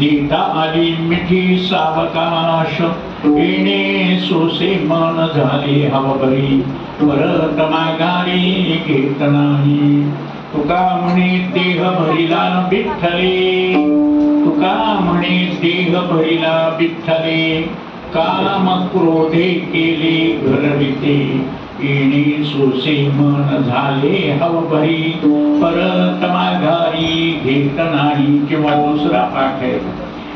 देता आली मिठी सावकाश येणे सोसे मन झाले हवभरी परत माघारी घेत नाही तुका म्हणे देह भरिला विठ्ठले तुका म्हणे देह भरिला विठ्ठले काम क्रोधे केले घरविते येणे सोसे मन झाले हवभरी परत माघारी घेत नाही. किंवा दुसरा पाठ आहे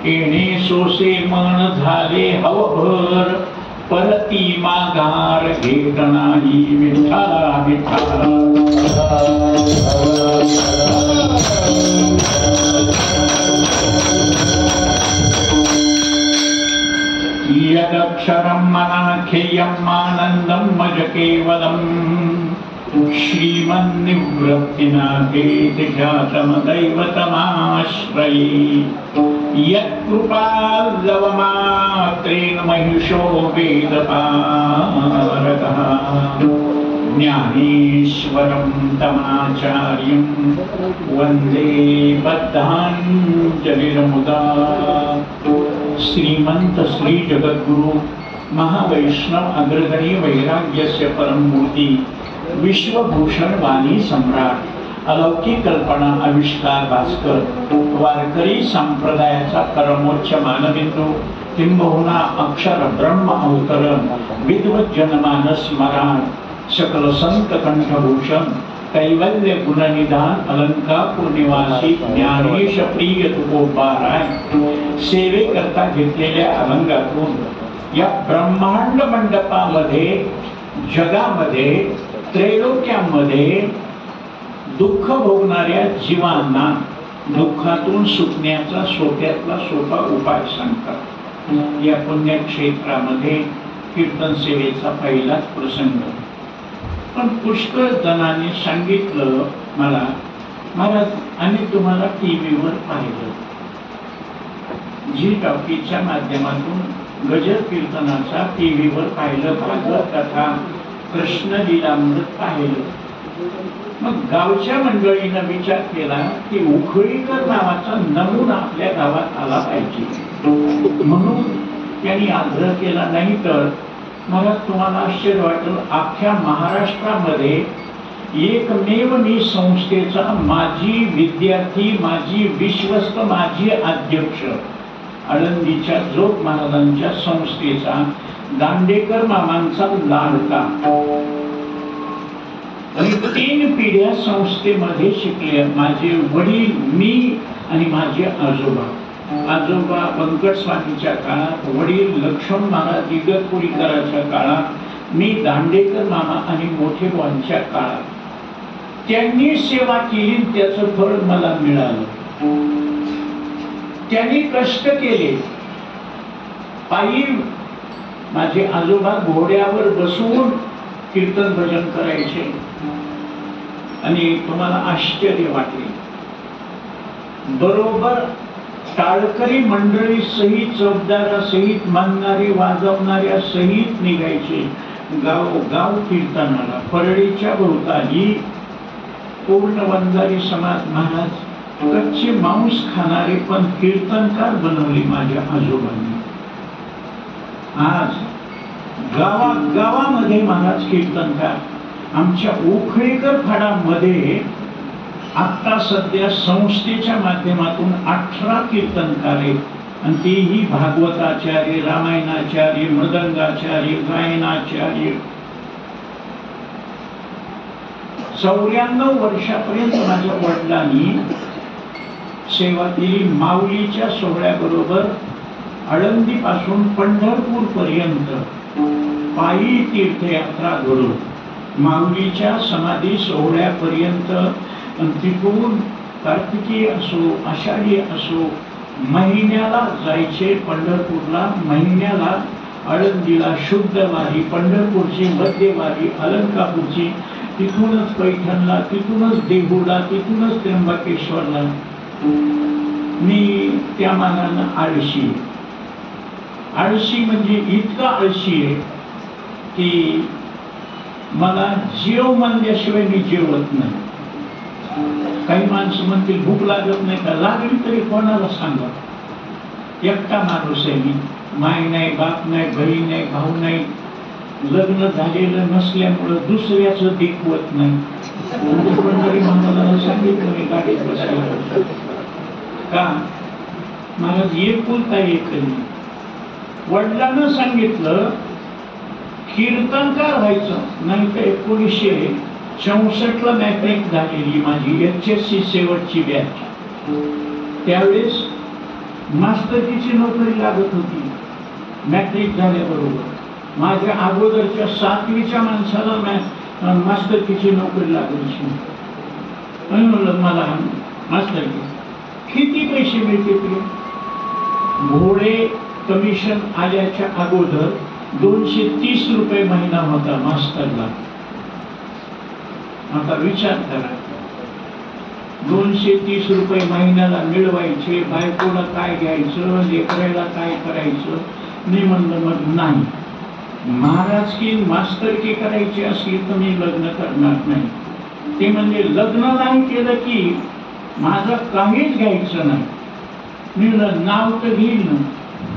येणे सोसे मन झाले हवभर परती माघार घेत नाही. विठ्ठला विठ्ठला यदक्षरं मनाख्येयम् आनन्दं मज केवलम् श्रीमन्निवृत्तिनाथेति ख्यातं दैवतमाश्रये यत्कृपालवमात्रेण महिषो वेदपारगः ज्ञानेश्वरं तमाचार्यं वन्दे बद्धाञ्जलिर्मुदा. श्रीमंत श्री जगद्गुरु महावैष्णव अग्रगणी वैराग्यस्य परममूर्ती विश्वभूषण वाणी सम्राट अलौकिक कल्पना आविष्कार भास्कर वारकरी संप्रदायाचा परमोच्च मानबिंदू किंबहुना अक्षर ब्रह्म अवतरण विद्वत जनमानस स्मरण सकल संत कंठभूषण कैवल्य गुणनिधान अलंकापुर निवासी ज्ञानेश प्रिय तुकोबाराय सेवे करता घेतलेल्या अभंगातून या ब्रह्मांड मंडपामध्ये जगामध्ये त्रैलोक्यामध्ये दुःख भोगणाऱ्या जीवांना दुःखातून सुटण्याचा सोप्यातला सोपा उपाय सांगतात. या पुण्यक्षेत्रामध्ये कीर्तन सेवेचा पहिलाच प्रसंग. पण पुष्कळ जणांनी सांगितलं मला महाराज आम्ही तुम्हाला टीव्हीवर पाहिलं, जी टॉकीजच्या माध्यमातून गजर कीर्तनाचा टीव्हीवर पाहिलं, भागवत कथा कृष्ण लीलामृत पाहिलं. मग गावच्या मंडळीनं विचार केला की उखळीकर नावाचा नमुना आपल्या गावात आला पाहिजे, म्हणून त्यांनी आग्रह केला. नाही तर मला तुम्हाला आश्चर्य वाटेल, अख्ख्या महाराष्ट्रामध्ये एकमेव मी संस्थेचा माजी विद्यार्थी, माजी विश्वस्त, माजी अध्यक्ष, आळंदीच्या जोग महाराजांच्या संस्थेचा दांडेकर मामांचा लाडका, आणि 3 पिढ्या संस्थेमध्ये शिकले. माझे वडील, मी आणि माझे आजोबा. आजोबा व्यंकट स्वामीच्या काळात, वडील लक्ष्मण महाराज इगतपुरीकरांच्या काळात, मी दांडेकर मामा आणि मोठे भावांच्या काळात. त्यांनी सेवा केली, त्याचं फळ मला मिळालं. त्यांनी कष्ट केले. पायी माझे आजोबा घोड्यावर बसून कीर्तन भजन करायचे. आणि तुम्हाला आश्चर्य वाटेल, बरोबर टाळकरी मंडळी सहित, चौकदारा सहित, म्हणणारे वाजवणाऱ्या सहित निघायचे गाव गाव कीर्तनाला. परळीच्या भोवताली पूर्ण वंजारी समाज महाराज, कच्चे मांस खाणारे पण कीर्तनकार बनवले माझ्या आजोबांनी. आज गावागावामध्ये महाराज कीर्तनकार. आमच्या उखळीकर फाडामध्ये आता सध्या संस्थेच्या माध्यमातून 18 कीर्तनकार आहेत, आणि तेही भागवताचार्य, रामायणाचार्य, मृदंगाचार्य, गायनाचार्य. 94 वर्षापर्यंत माझ्या वडिलांनी सेवा केली. माऊलीच्या सोहळ्याबरोबर आळंदी पासून पंढरपूर पर्यंत पायी तीर्थयात्रा घडून माऊलीच्या समाधी सोहळ्यापर्यंत, तिथून कार्तिकी असो, आषाढी असो, महिन्याला जायचे पंढरपूरला, महिन्याला आळंदीला शुद्ध वारी, पंढरपूरची मध्यवारी, अलंकापूरची, तिथूनच पैठणला, तिथूनच देहूला, तिथूनच त्र्यंबकेश्वरला. मी त्या मानानं आळशी. आळशी म्हणजे इतका आळशी आहे की मला जेव म्हणल्याशिवाय मी जेवत नाही. काही माणसं म्हणतील भूक लागत नाही का? लागली तरी कोणाला सांगा. एकटा माणूस आहे मी. माय नाही, बाप नाही, बहीण नाही, भाऊ नाही. लग्न झालेलं नसल्यामुळं दुसऱ्याचं देखवत नाही. कोणतरी मला सांगितलं मी गाडीत बसायला का महाराज एकुलता एक. वडिलांना सांगितलं कीर्तनकार व्हायचं नाही तर 1964ला मॅट्रिक झालेली माझी HSC शेवटची बॅच. त्यावेळेस मास्तरकीची नोकरी लागत होती. मॅट्रिक झाल्याबरोबर माझ्या अगोदरच्या 7वीच्या माणसाला मास्तरकीची नोकरी लागायची. म्हणलं मला मास्तरकी किती पैसे मिळते तुला? घोडे कमिशन आल्याच्या अगोदर 230 रुपये महिना होता मास्टरला. आता विचार करा, 230 रुपये महिन्याला मिळवायचे, बायकोला काय घ्यायचं, लेकराला काय करायचं? मी म्हणलं मग नाही, महाराज की मास्तरकी करायची असली तर मी लग्न करणार नाही. ते म्हणजे लग्न नाही केलं की माझं काहीच घ्यायचं नाही. मी नाव तर घेईल ना,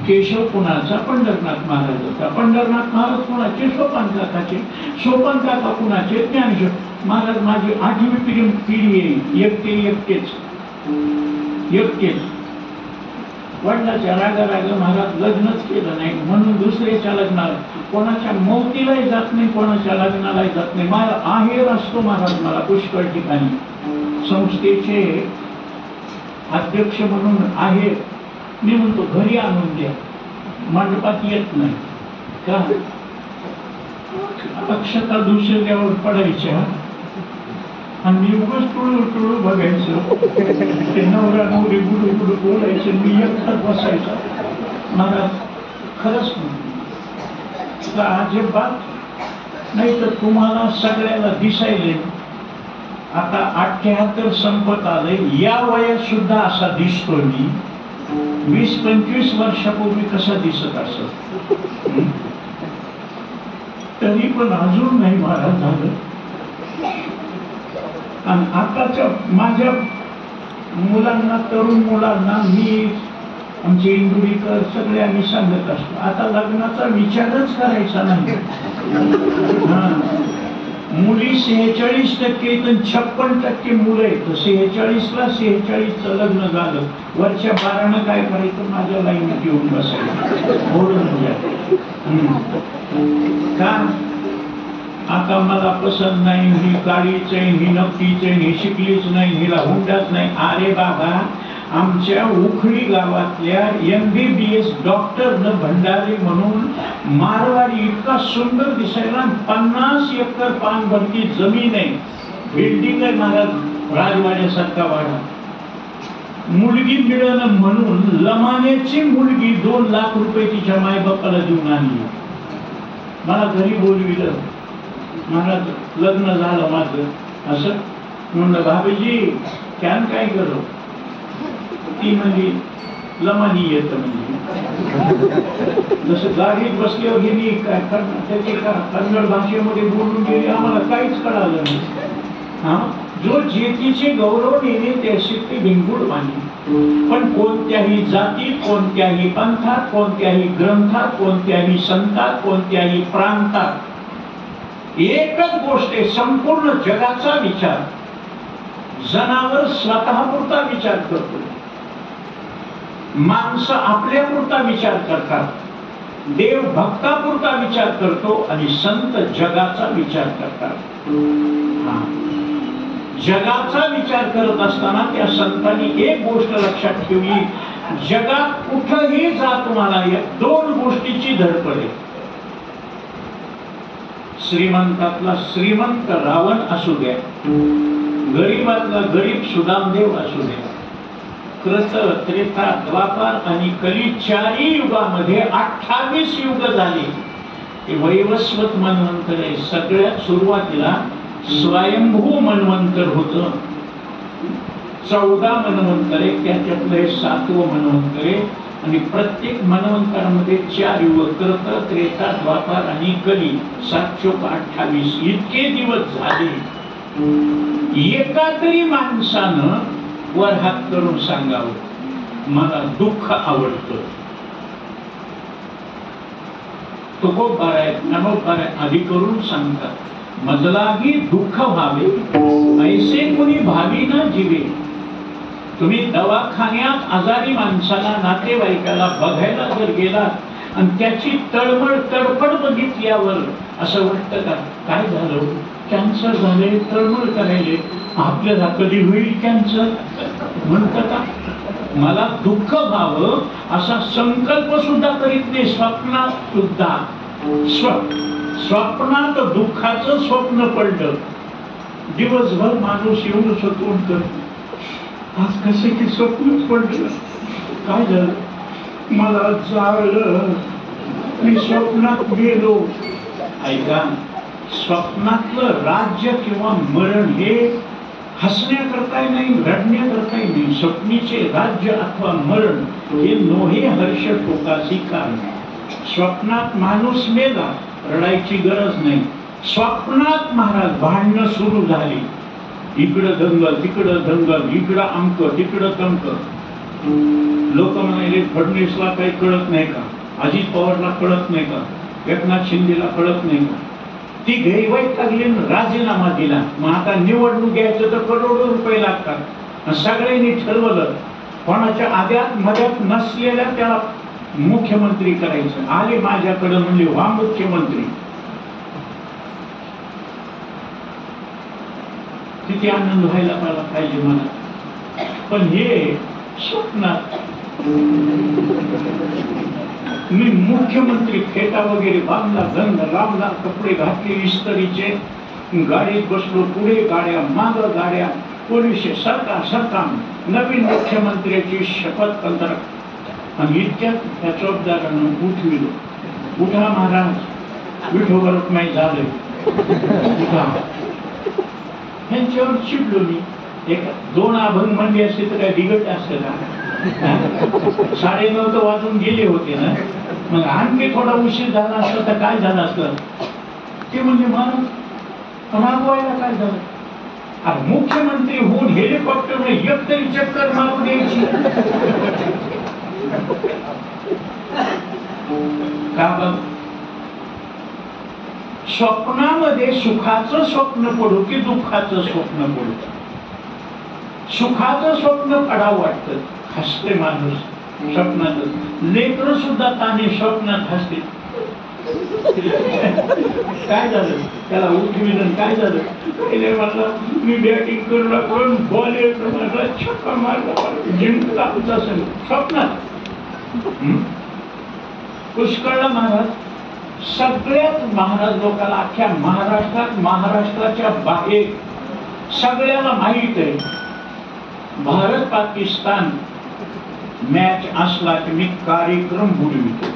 केशव कुणाचा? पंढरनाथ महाराजाचा. पंढरनाथ महाराज कुणाचे? सोपान काकाचे. सोपान काका कुणाचे? ज्ञानेश्वर महाराज. माझी 8वी पिढी आहे. एकटेच. वडिलाच्या रागा महाराज लग्नच केलं नाही, म्हणून दुसऱ्याच्या लग्नाला, कोणाच्या मौतीलाही जात नाही, कोणाच्या लग्नालाही जात नाही. माझा आहेर असतो महाराज मला पुष्कळ ठिकाणी. संस्थेचे अध्यक्ष म्हणून आहे. मी म्हणतो घरी आणून द्या, मंडपात येत नाही का? अक्षता दुसऱ्यावर पडायच्या आणि मी उगाच टुळू बघायचं. ते नवरा नवरी गुडू बोलायचं, मी एकटाच बसायचा. महाराज खरंच म्हणतो अजिबात नाही तर तुम्हाला सगळ्याला दिसायले आता 78 संपत आलंय, या वयात सुद्धा असा दिसतोय मी. 20-25 वर्षापूर्वी कसा दिसत असत, तरी पण अजून नाही महाराज झालं. आणि आताच्या माझ्या मुलांना, तरुण मुलांना मी, आमचे इंदुरीकर सगळे आम्ही सांगत असतो, आता लग्नाचा विचारच करायचा नाही. मुली 46% तर 56% मुलं आहेत. 46ला 46चं लग्न झालं, वरच्या 12नं काय करायचं, माझ्या लाईनीत येऊन बसायचं बोलून घ्या. का आता मला पसंत नाही, ही काळीच आहे, ही नक्कीच आहे, ही शिकलीच नाही, हिला हुंडाच नाही. अरे बाबा, आमच्या उखळी गावातल्या MBBS डॉक्टर भंडारी म्हणून मारवाडी इतका सुंदर दिसायला, 50 एकर पानभरती जमीन आहे, बिल्डिंग आहे महाराज, राजवाड्यासारखा वाडा. मुलगी मिळणं म्हणून लमाण्याची मुलगी 2 लाख रुपये तिच्या मायबापाला देऊन आणली. मला घरी बोलविलं, महाराज लग्न झालं माझं. असं म्हणलं, भाभीजी कॅन काय करू? ती म्हणजे लमानी येत, म्हणजे जसं गाडीत बसल्यावर गेली काय करणार, त्याची कन्नड भाषेमध्ये बोलून गेली, आम्हाला काहीच कळालं नाही. हा, जो जेतीचे गौरव नेणे त्याशी ते बिनबुड माने. पण कोणत्याही जातीत, कोणत्याही पंथात, कोणत्याही ग्रंथात, कोणत्याही संतात, कोणत्याही प्रांतात एकच गोष्ट आहे, संपूर्ण जगाचा विचार. जनावर स्वतःपुरता विचार करतो, माणसं आपल्यापुरता विचार करतात, देव भक्तापुरता विचार करतो आणि संत जगाचा विचार करतात. जगाचा विचार करत असताना त्या संतांनी एक गोष्ट लक्षात ठेवली, जगात कुठेही जा तुम्हाला या 2 गोष्टीची धडपड आहे. श्रीमंतातला श्रीमंत रावण असू द्या, गरीबातला गरीब सुदामदेव असू द्या, कृत, त्रेता, द्वापार आणि कली 4ही युगामध्ये 28 युग झाले. हे वैवस्वत मन्वंतर आहे. सगळ्यात सुरुवातीला स्वयंभू मन्वंतर होतं, 14 मन्वंतर आहे, त्याच्यातलं हे 7वं मन्वंतर आहे. आणि प्रत्येक मन्वंतरामध्ये 4 युग, कृत, त्रेता, द्वापार आणि कली, 7×28 इतके दिवस झाले. एका तरी माणसानं वर हात करून सांगावं, मला दुःख आवडतं. तुकोबाराय, ज्ञानोबाराय आधी करून सांगतात, मजलाही दुःख व्हावे ऐसे कुणी भावी न जीवे. तुम्ही दवाखान्यात आजारी माणसाला, नातेवाईकाला बघायला जर गेलात आणि त्याची तळमळ तडफड बघितल्यावर असं वाटतं का, काय झालं, कॅन्सर झाले, तळमळ करायले, आपल्याला कधी होईल कॅन्सर म्हणतं का? मला दुःख व्हावं असा संकल्प सुद्धा करीत नाही. स्वप्नात सुद्धा, स्वप्नात दुःखाचं स्वप्न पडलं, दिवसभर माणूस येऊन स्वतून करतो, आज कसं की स्वप्नच पडलं, काय झालं, मला जाळलं, मी स्वप्नात गेलो. ऐका, स्वप्नातलं राज्य किंवा मरण हे हसण्याकरताही नाही, रडण्याकरताही नाही. स्वप्नीचे राज्य अथवा मरण हे नोहे हर्ष शोकासी कारण. स्वप्नात माणूस मेला, रडायची गरज नाही. स्वप्नात महाराज भांडणं सुरू झाली, इकडं दंगल, तिकडं दंगल, इकडं अमक, तिकडं तमक. लोक म्हणाले फडणवीसला काही कळत नाही का, अजित पवारला कळत नाही का, एकनाथ शिंदेला कळत नाही का. ती गैरवाईट लागली, राजीनामा दिला. मग आता निवडणूक घ्यायचं तर करोडो रुपये लागतात. सगळ्यांनी ठरवलं कोणाच्या आद्यात मध्यात नसलेल्या त्याला मुख्यमंत्री करायचं. आले माझ्याकडे, म्हणले व्हा मुख्यमंत्री. किती आनंद व्हायला पाहिजे मला. पण हे स्वप्नात मी मुख्यमंत्री, फेटा वगैरे बांधला, गंध लावला, कपडे घातले इस्त्रीचे, गाडीत बसलो, पुढे गाड्या, माग गाड्या, पोलीस सरकार, नवीन मुख्यमंत्र्याची शपथ पंधरा. आणि इतक्यात त्या चौकदारानं उठविलो, उठा महाराज, विठोबा रुक्माई झाले, उठा. ह्यांच्यावर चिडलो मी. एक 2 अभंग म्हणले असते तर काय बिघट असतं का? 9:30 तर वाजून गेले होते ना. मग आणखी थोडा उशीर झाला असता तर काय झालं असतं? ते म्हणजे महाराज रागवायला काय झालं? अरे मुख्यमंत्री होऊन हेलिकॉप्टरने एक तरी चक्कर मारू द्यायची का? बघ, स्वप्नामध्ये सुखाचं स्वप्न पडू की दुःखाचं स्वप्न पडू? सुखाचं स्वप्न पडावं वाटतं, हसते माणूस स्वप्नात. लेकर सुद्धा ताने स्वप्नात हसते. काय झालं त्याला? उठविलं, काय झालं? पहिले मला मी बॅटिंग करू लागलो, बॉल येतो मला, छक्का मारला, जिंकला असेल स्वप्नात. पुष्कळ महाराज, सगळ्यात महाराज लोकांना अख्ख्या महाराष्ट्रात, महाराष्ट्राच्या बाहेर सगळ्याला माहित आहे, भारत पाकिस्तान मॅच असला की मी कार्यक्रम बुडवितो.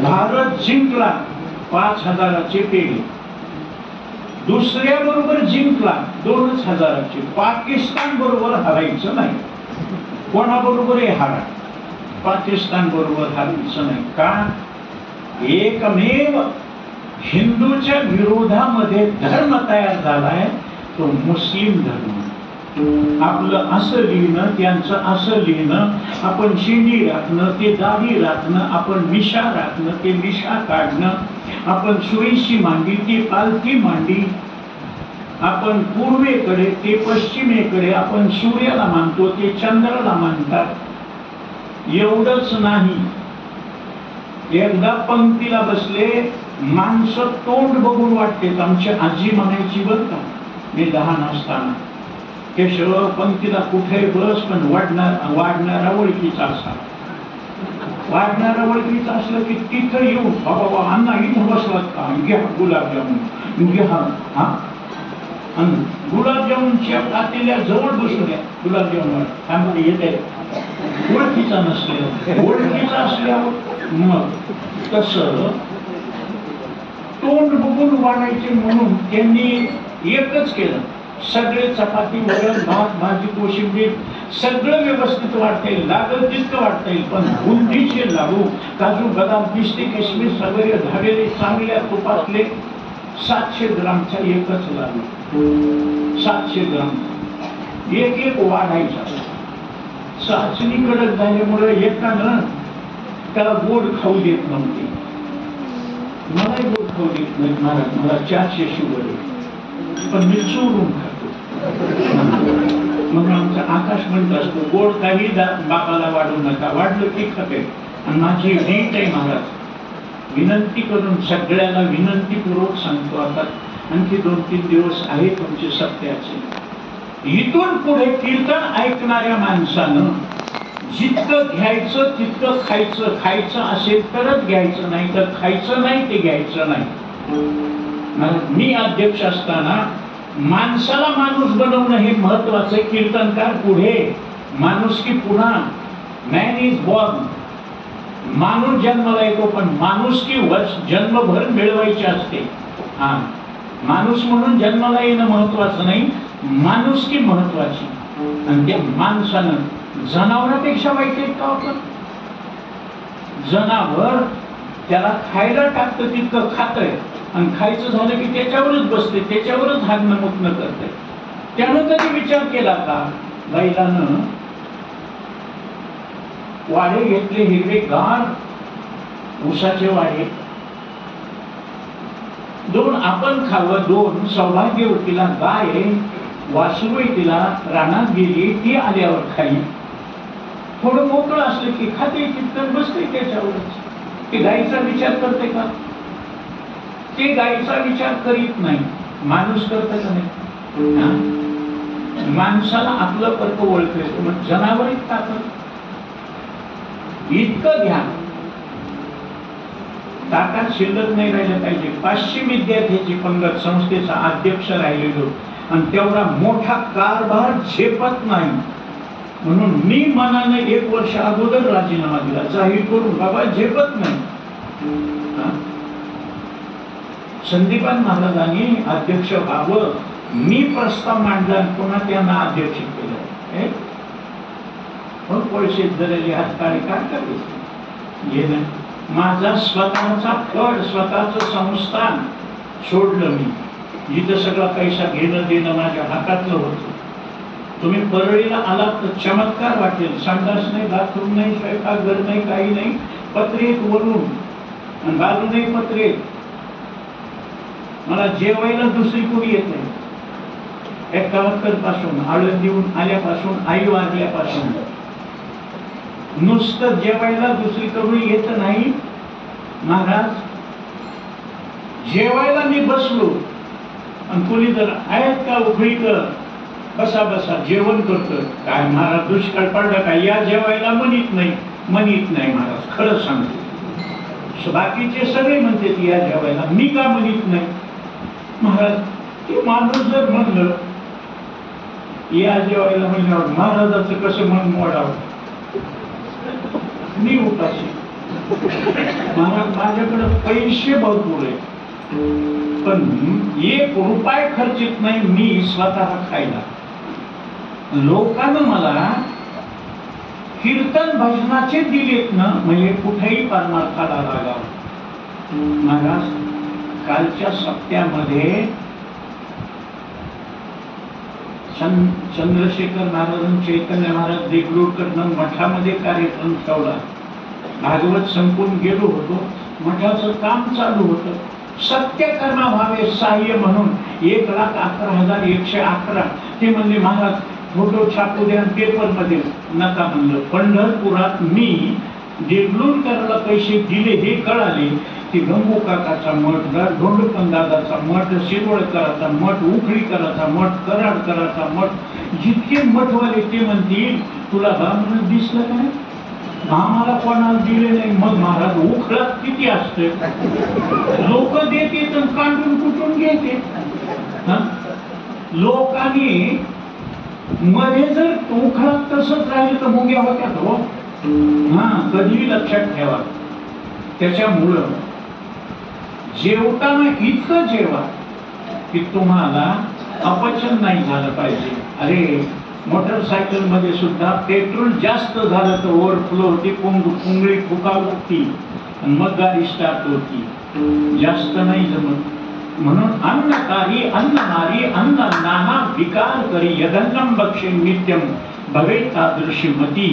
भारत जिंकला 5,000चे पेढे, दुसऱ्या बरोबर जिंकला 2,000चे. पाकिस्तान बरोबर हरायचं नाही. कोणाबरोबर हारा? पाकिस्तान बरोबर हरायचं नाही. का? एकमेव हिंदूच्या विरोधामध्ये धर्म तयार झालाय तो मुस्लिम धर्म. आपलं असं लिहिणं, त्यांचं असं लिहिणं, आपण शिंडी राखणं, ते दाढी राखणं, आपण मिशा राखणं, ते मिशा काढणं, आपण सुईशी मांडी, ते पालथी मांडी, आपण पूर्वेकडे, ते पश्चिमेकडे, आपण सूर्याला मानतो, ते चंद्राला मानतात. एवढंच नाही, एकदा पंक्तीला बसले, माणसं तोंड बघून वाटते. आमची आजी म्हणायची बरं का, मी लहान असताना, केशव पंक्तीला कुठे बस, पण वाढणारा ओळखीचा असा. वाढणारा ओळखीचा असलं की तिथं येऊन, बाबा अण्णा इथं बसलात का, घ्या गुलाबजामुन, घ्या. हा, गुलाबजामुनच्या पातेल्या जवळ बसू द्या. गुलाबजामुन त्यामध्ये येते, ओळखीचा नसले, ओळखीचा असल्यावर मग तसं तोंड बघून वाढायचे म्हणून त्यांनी एकच केलं. सगळे चपाती, वरण, भात, भाजी, कोशिंबीर सगळं व्यवस्थित वाढता येईल, लागल तितकं वाढता येईल, पण बुंदीचे लाडू, काजू, बदाम, पिस्ते, किशमिश सगळे धावेले चांगल्या तुपातले 700 ग्रामचा एकच लाडू. 700 ग्राम एक एक वाढायचा. चाचणी कडक झाल्यामुळे एकानं त्याला गोड खाऊ देत नव्हते. मलाही गोड खाऊ देत नाही महाराज, मला 400 शुगर आहे, पण मी चोरून खातो. म्हणून आमचा आकाश म्हणत असतो, गोड काही बापाला वाढू नका, वाढलं की खाते. आणि माझी रीत आहे महाराज, विनंती करून सगळ्याला विनंतीपूर्वक सांगतो, आता आणखी 2-3 दिवस आहे तुमचे सत्याचे. इथून पुढे कीर्तन ऐकणाऱ्या माणसानं जितकं घ्यायचं तितकं खायचं. खायचं असेल तरच घ्यायचं, नाही तर खायचं नाही, ते घ्यायचं नाही. मी अध्यक्ष असताना माणसाला माणूस बनवणं हे महत्वाचं आहे. कीर्तनकार पुढे, माणूस की पुन्हा. मॅन इज बॉर्न, माणूस जन्माला येतो, पण माणूस की वर्ष जन्मभर मिळवायची असते. हा, माणूस म्हणून जन्माला येणं महत्वाचं नाही, माणूस की महत्वाची. आणि त्या माणसानं जनावरांपेक्षा वाईट आहे का आपण? जनावर त्याला खायला टाकतं तितकं खातंय, आणि खायचं झालं की त्याच्यावरच बसते, त्याच्यावरच हागणं मुकणं करते. त्यानं कधी विचार केला का, बैलानं वाडे घेतले हिरवे गार ऊसाचे वाडे, 2 आपण खावं, 2 सौभाग्यवतीला गाय वासरू तिला रानात गेली, ती आल्यावर खाई. थोडं मोकळं असलं की खाते, तितकं बसते त्याच्यावरच. ते गायीचा विचार करते का? ते गायीचा विचार करीत नाही. माणूस करत का नाही? माणसाला आपलं कर्क ओळखायचं, मग जनावर ताकद. इतकं ध्यान ताकात शिल्लक नाही राहिलं पाहिजे. 500 विद्यार्थ्याची पंगत संस्थेचा अध्यक्ष राहिलेलो, आणि तेवढा मोठा कारभार झेपत नाही म्हणून मी मनाने 1 वर्ष अगोदर राजीनामा दिला, जाहीर करून, बाबा झेपत नाही. संदीपान महाराजांनी अध्यक्ष व्हावं मी प्रस्ताव मांडला आणि पुन्हा त्यांना अध्यक्ष केलं. पण पैसे धरले हातकाळी काय करायचं हे नाही. माझा स्वतःचा कड स्वतःच संस्थान सोडलं मी, जिथं सगळा पैसा घेणं देणं माझ्या हातातलं होतं. तुम्ही परळीला आलात तर चमत्कार वाटेल. संडास नाही, बाथरूम नाही, स्वयंपाकघर नाही, काही नाही, पत्रेत वरून आणि बाजूने पत्रेत. मला जेवायला दुसरी कोणी येत नाही. एकावत्तर पासून, आळंदीहून आल्यापासून, आई वारल्यापासून नुसतं जेवायला दुसरी कोणी येत नाही. महाराज जेवायला मी बसलो आणि कोणी जर आहेत का उघडी कर, बसा बसा जेवण करतो. काय महाराज दुष्काळ पडला काय या जेवायला म्हणत नाही. म्हणत नाही महाराज, खरं सांगतो. बाकीचे सगळे म्हणते या जेवायला, मी का म्हणत नाही. महाराज ते माणूस जर म्हणलं या जेवायला म्हणल्यावर महाराजाचं कसं मन मोडावं. मी उपाशी. महाराज माझ्याकडे पैसे भरपूर आहे, पण 1 रुपया खर्चित नाही मी स्वतः खायला. लोकांना मला कीर्तन भजनाचे दिलेत ना, म्हणजे कुठेही परमार्थाला लागावं. महाराज कालच्या सप्त्यामध्ये चंद्रशेखर महाराज, चैतन्य महाराज देगलूरकर मठामध्ये कार्यक्रम ठेवला. भागवत संपून गेलो होतो. मठाचं काम चालू होतं. सत्यकर्मा व्हावे सहाय्य म्हणून 1,11,111 ते म्हणले महाराज फोटो छापू द्या पेपर मध्ये. नका म्हणलं. पंढरपुरात मी देगलूरकरला पैसे दिले हे कळाले की गंगू काकाचा मठ, धोंडपंत दादाचा मठ, शिरवळकराचा मठ, उखळीकराचा मठ, कराडकराचा मठ, जितके मठवाले ते म्हणतील तुला ब्राह्मण दिसलं काय. आम्हाला कोणाला दिले नाही. मग महाराज उखळात किती असते. लोक देते तर काढून कुठून घेते. लोकांनी मध्ये जर उखळात तसंच राहिलं तर मुंग्या होत्या हो. कधी लक्षात ठेवा. त्याच्यामुळं जेवताना इतकं जेवा की तुम्हाला अपचन नाही झालं पाहिजे. अरे मोटरसायकल मध्ये सुद्धा पेट्रोल जास्त झालं तर ओव्हरफ्लो होती, पुंगळी फुकावती आणि मग गाडी स्टार्ट होती. जास्त नाही जमत. म्हणून अन्नकारी अन्ननारी अन्न नाना विकार करी यदन्नम बक्षे नित्यम भवे तादृशी मती.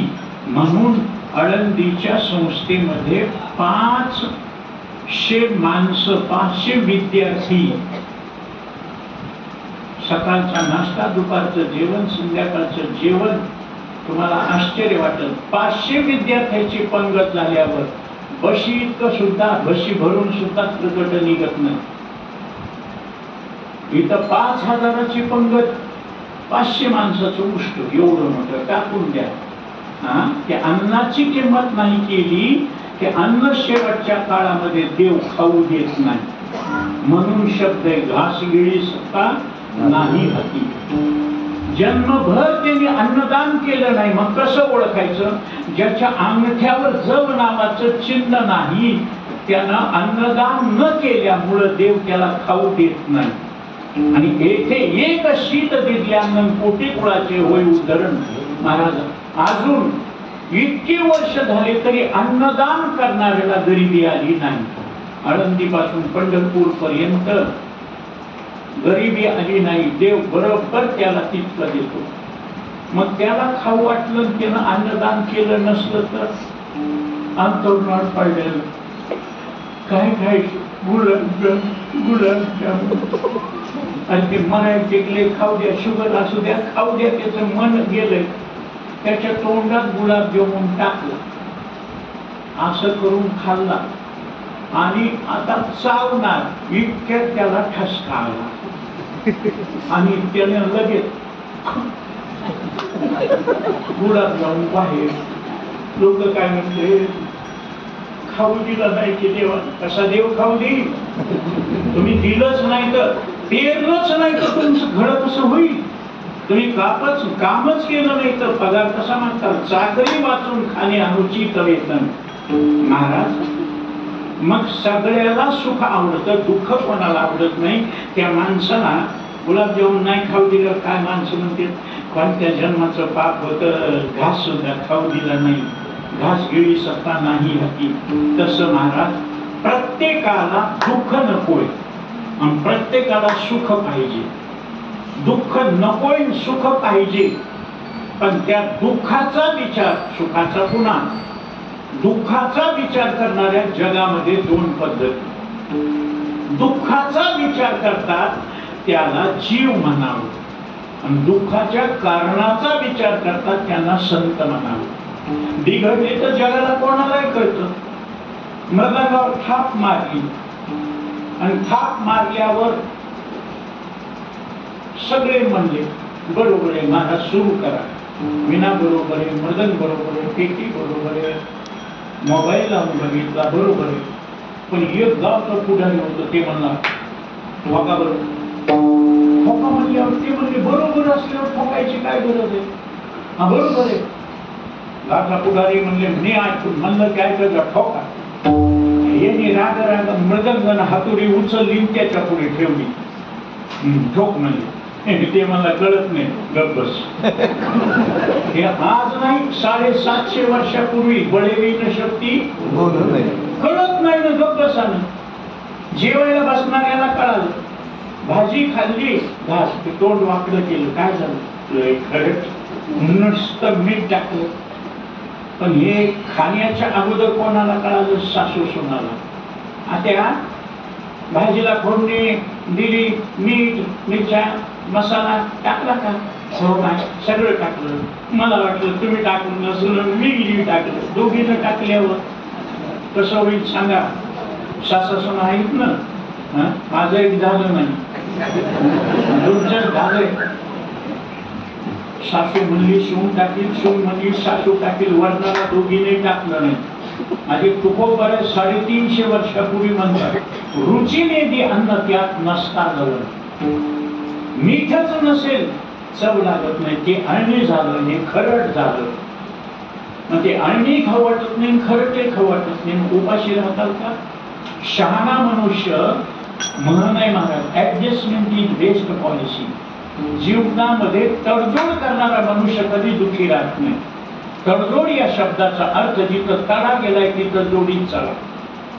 म्हणून आळंदीच्या संस्थेमध्ये 500 माणसं, 500 विद्यार्थी. सकाळचा नाश्ता, दुपारचं जेवण, संध्याकाळचं जेवण. तुम्हाला आश्चर्य वाटेल 500 विद्यार्थ्यांची पंगत झाल्यावर बशी इतकं सुद्धा, बशी भरून सुद्धा प्रगट निघत नाही. इथं 5,000ची पंगत, 500 माणसाचं उष्ट एवढं मोठं टाकून द्या. त्या अन्नाची किंमत नाही केली की अन्न शेवटच्या काळामध्ये देव खाऊ देत नाही. म्हणून शब्द आहे घास गिळी सत्ता नाही हाती. जन्मभर त्यांनी अन्नदान केलं नाही. मग कसं ओळखायचं. ज्याच्या अंगठ्यावर जव नावाचं चिन्ह नाही त्यानं अन्नदान न केल्यामुळं देव त्याला खाऊ देत नाही. आणि येथे एक शीत दिल्यानं कोटी कुळाचे होय उद्धरण. महाराज अजून इतकी वर्ष झाले तरी अन्नदान करणाऱ्याला गरिबी आली नाही. आळंदीपासून पंढरपूर पर्यंत गरिबी आली नाही. देव बरोबर त्याला तितकं देतो. मग त्याला खाऊ वाटलं, त्यानं अन्नदान केलं नसलं तर अंतरुणात पडलेलं काय काय आणि ते मनात टेकले खाऊ द्या, शुगर असू द्या खाऊ द्या. त्याचं मन गेलंय. त्याच्या तोंडात गुलाब देऊन टाकलं, असं करून खाल्ला आणि आता चावणार इतक्यात त्याला ठसका आला आणि त्याने लगेच गुलाब जाऊन बाहेर. लोक काय म्हणते खाऊ दिला नाही की देवा. कसा देव खाऊ देईल. तुम्ही दिलंच नाही तर, पेरलंच नाही तर तुमचं घर कसं होईल. तुम्ही कामच केलं नाही तर पगार कसा मागतात. चाकरी वाचून खाणे अनुचित वेतन. महाराज मग सगळ्याला सुख आवडतं, दुःख कोणाला आवडत नाही. त्या माणसाला गुलाबजामुन नाही खाऊ दिलं काय माणसं म्हणते कोणत्या जन्माचं पाप होतं, घास सुद्धा खाऊ दिला नाही, घास गिळी सत्ता नाही हाती. तसं महाराज प्रत्येकाला दुःख नकोय आणि प्रत्येकाला सुख पाहिजे. दुःख नकोय सुख पाहिजे, पण त्या दुःखाचा विचार, सुखाचा पुन्हा, दुःखाचा विचार करणाऱ्या जगामध्ये दोन पद्धती. दुःखाचा विचार करतात त्याला जीव म्हणावं आणि दुःखाच्या कारणाचा विचार करतात त्यांना संत म्हणावं. बिघडले तर जगाला कोणालाही कळतं. मृदंगावर थाप मारली आणि थाप मारल्यावर सगळे म्हणले बरोबर आहे, महाराज सुरू करा. विना बरोबर आहे, मृदंग बरोबर आहे, पेटी बरोबर आहे, मोबाईल लावून बघितला बरोबर आहे. पण एक गावचं पुढारी होतं ते म्हणला ठोका बरोबर. ठोका म्हणल्यावर ते म्हणले बरोबर असल्यावर ठोकायची काय गरज आहे, हा बरोबर आहे. गावचा पुढारी म्हणले मी ऐकून म्हणलं की ऐकायचा ठोका. यांनी राग राग मृदंगन हातोडी उचलली त्याच्या पुढे ठेवली. ठोक म्हणले. ते मला कळत नाही, गप्प बस. हे आज नाही 750 वर्षापूर्वी बळेवीन शक्ती कळत नाही ना, गप्प बसानं. जेवायला बसणाऱ्याला कळालं. भाजी खाल्ली, घास तोंड वाकडं केलं, काय झालं खरं नुसतं मीठ टाकलं. पण हे खाण्याच्या अगोदर कोणाला कळालं, सासू सुनाला. आता भाजीला फोडणी दिली, मीठ मिरच्या मसाला टाकला का, हो नाही सगळं टाकलं. मला वाटलं तुम्ही टाकून नसलं मी टाकलं. दोघीनं टाकल्यावर कसं होईल सांगा. सासा सुना आहेत ना, माझं एक झालं नाही, तुमचं झालंय. सासू म्हणली सून टाकील, सून म्हणली सासू टाकील, वर्णाला दोघीने टाकलं नाही. माझे तुकोबर 350 वर्षापूर्वी म्हणतात रुचीने दे अन्न त्यात नसता जवळ. मीठच नसेल चव लागत नाही, ते अळणी झालं, हे खरट झालं. मग ते अळणी खाऊ वाटत नाही, खरटे खाऊ वाटत नाही, उपाशी राहतात का. शहाणा मनुष्य म्हणून नाही Maharaj, adjustment is best policy. जीवनामध्ये तडजोड करणारा मनुष्य कधी दुःखी राहत नाही. तडजोड या शब्दाचा अर्थ जिथं तडा गेलाय तिथं जोडीत चला.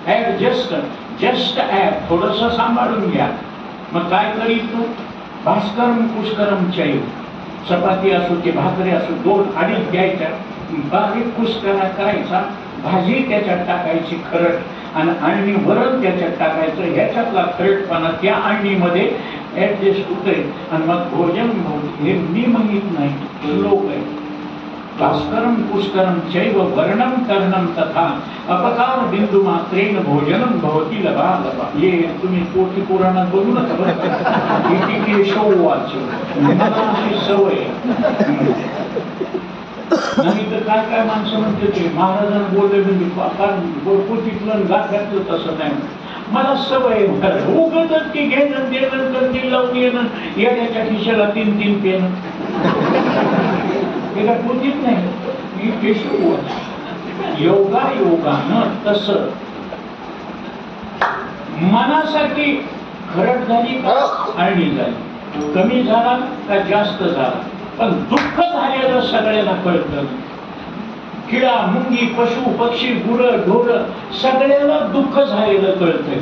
ऍडजस्ट, जस्ट ऍड, थोडस सांभाळून घ्या. मग काय करीत तू, भास्करम कुस्करम चैव, चपाती असो की भाकरी असो 2-2.5 घ्यायच्या, बारीक कुस्करा करायचा, भाजी त्याच्यात टाकायची खरट आणि अळणी वरण त्याच्यात टाकायचं. ह्याच्यातला खरटपणा त्या अळणीमध्ये ऍडजस्ट होतंय आणि मग भोजन. हे मी म्हणत नाही, श्लोक आहे. भास्करम कुस्करम चैव वर्णम कर्णम तथा अपकार बिंदू मात्रेन भोजनम भवती लभा लभा. हे तुम्ही पोथी पुराणात बघू नका बरं. केशव वाच, मला अशी सवय नाही तर काय काय माणसं म्हणते ते महाराजांना बोलले म्हणजे पोथीतलं गाठ्यातलं. तसं नाही, मला सवय उगतच की घेणं देणं कंदील लावून येणं, येण्याच्या खिशाला 3-3 पेन. एका पोथीत नाही, मी केशव योगा योगानं तसं मनासाठी खरट झाली का अळणी झाली, कमी झाला का जास्त झाला. पण दुःख झालेलं सगळ्याला कळतं. किडा मुंगी पशु पक्षी गुरं ढोर सगळ्याला दुःख झालेलं कळतंय.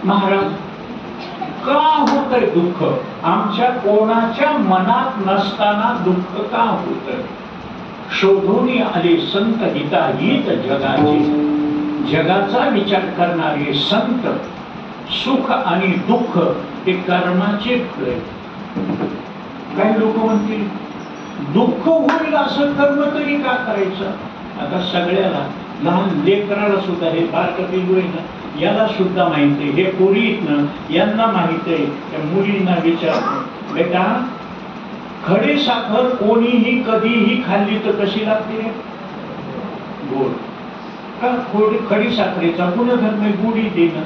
महाराज का होतंय दुःख, आमच्या कोणाच्या मनात नसताना दुःख का होतंय. शोधून आले संत हिताहित जगाचे, जगाचा विचार करणारे संत. सुख आणि दुःख हे कर्माचे फळ आहे. काही लोक म्हणतील दुःख होईल असं कर्म तरी का करायचं. आता सगळ्याला, लहान लेकराला सुद्धा, हे बारकं पिल्लू आहे ना, याला सुद्धा माहित आहे, हे पोरीतनं यांना माहित आहे. त्या मुलींना विचारतो, बेटा खडी साखर कोणीही कधीही खाल्ली तर कशी लागते रे, गोड. का खडी साखरेचा गुणधर्म गुढी देणं.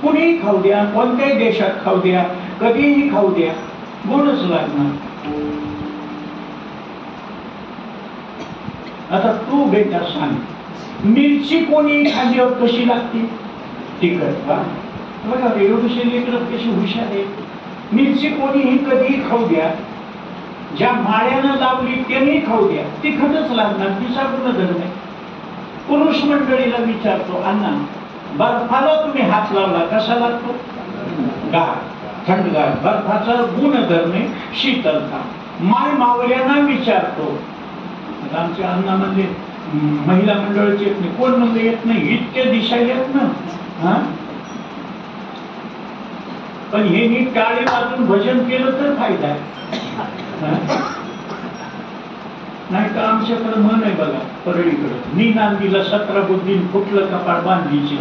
कुणीही खाऊ द्या, कोणत्याही देशात खाऊ द्या, कधीही खाऊ द्या, गोडच लागणार. आता तू बेटा सांग, मिरची कोणी खाल्ल्यावर कशी लागते, तिखट. बघा एवढीशी लेकरं कशी हुशार आहे. मिरची कोणीही कधीही खाऊ द्या, ज्या माळ्यानं लावली त्यांनी खाऊ द्या, तिखटच लागणार, तिचा गुणधर्म आहे. पुरुष मंडळीला विचारतो, अण्णा बर्फाला तुम्ही हात लावला कसा लागतो? गार, थंडगार. बर्फाचा गुणधर्म आहे शीतलता. माय मावल्यांना विचारतो, आमच्या अण्णा म्हणजे महिला मंडळाचे येत नाही. कोण म्हणजे येत नाही? इतके दिशा येत ना. हा, पण हे नीट टाळी वाजून भजन केलं तर फायदा आहे. नाही तर आमच्याकडे मन आहे बघा परळीकडे, नी नांदीला 17 बुद्धीन फुटलं कपाळ बांधलीची.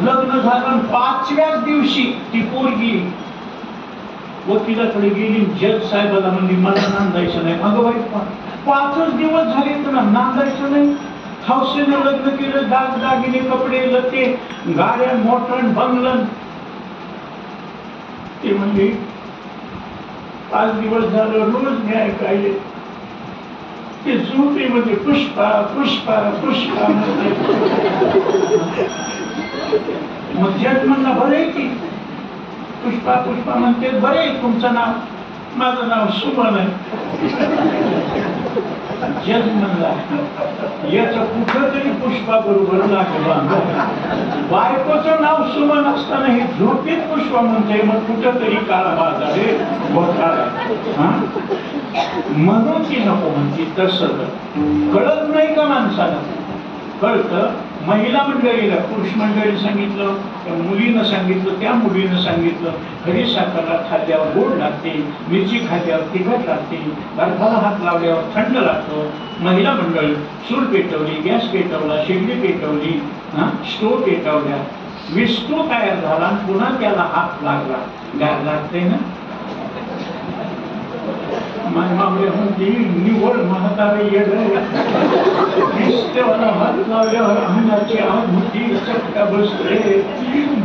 लग्न झालं 5व्याच दिवशी ती पोरगी वकिलाकडे गेली, जज साहेबाला म्हणली मला नांदायचं नाही. अगं बाई 5च दिवस झाले तुला नांदायचं नाही? हौसेनं लग्न केलं, दागदागिने कपडे लते, गाड्या मोटर बंगलन. ते म्हणजे 5 दिवस झालं रोज न्याय कायदे. ते झोपे म्हणजे पुष्पा पुष्पा पुष्पा म्हणते. मग जज म्हणला बरे की पुष्पा पुष्पा म्हणते, बरे तुमचं नाव? माझं नाव सुमन आहे. जज म्हणला याचं कुठं तरी पुष्पा बरोबर लागलं. बायकोचं नाव सुमन असताना हे झोपेत पुष्पा म्हणते, मग कुठं तरी काळा बाजार आहे, घोटाळा. म्हणून ती नको म्हणते. तसं कळत नाही का माणसाला? कळतं. महिला मंडळीला पुरुष मंडळी सांगितलं, त्या मुलीनं सांगितलं, त्या मुलीनं सांगितलं. खडी साखरला खाल्ल्यावर गोड लागते, मिरची खाल्ल्यावर तिखट लागते, बर्फाला हात लावल्यावर थंड लागतो. महिला मंडळी चूल पेटवली, गॅस पेटवला, शेगडी पेटवली, स्टोव पेटवल्या, विस्तू तयार झाला, पुन्हा त्याला हात लागला, गार लागते ना. निवड म्हातारे हात लावल्यावर अंगाची अनुभूती चटका बसते,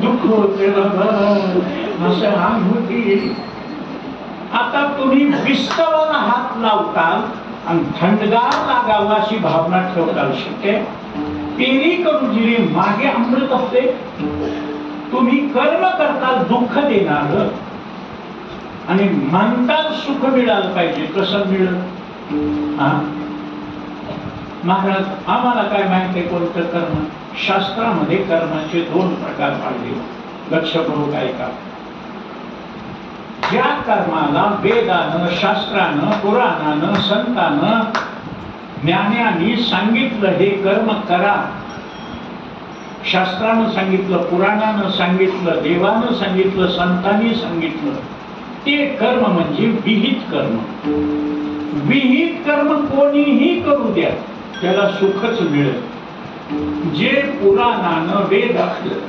दुःख होते असं अनुभूती. आता तुम्ही विस्तवाला हात लावताल आणि थंडगार लागावा अशी भावना ठेवताल. शक्य पेरी करू जिरे मागे अमृत असते. तुम्ही कर्म करताल दुःख देणार आणि म्हणतात सुख मिळालं पाहिजे. कसं मिळेल? महाराज आम्हाला काय माहिती आहे कोणतं कर्म? शास्त्रामध्ये कर्माचे 2 प्रकार पाडले. लक्षपूर्वक ऐका. ज्या कर्माला वेदानं, शास्त्रानं, पुराणानं, संतानं, ज्ञानांनी सांगितलं हे कर्म करा, शास्त्रानं सांगितलं, पुराणानं सांगितलं, देवानं सांगितलं, संतांनी सांगितलं, ते कर्म म्हणजे विहित कर्म. विहित कर्म कोणीही करू द्या त्याला सुखच मिळेल. जे पुराणानं, वेद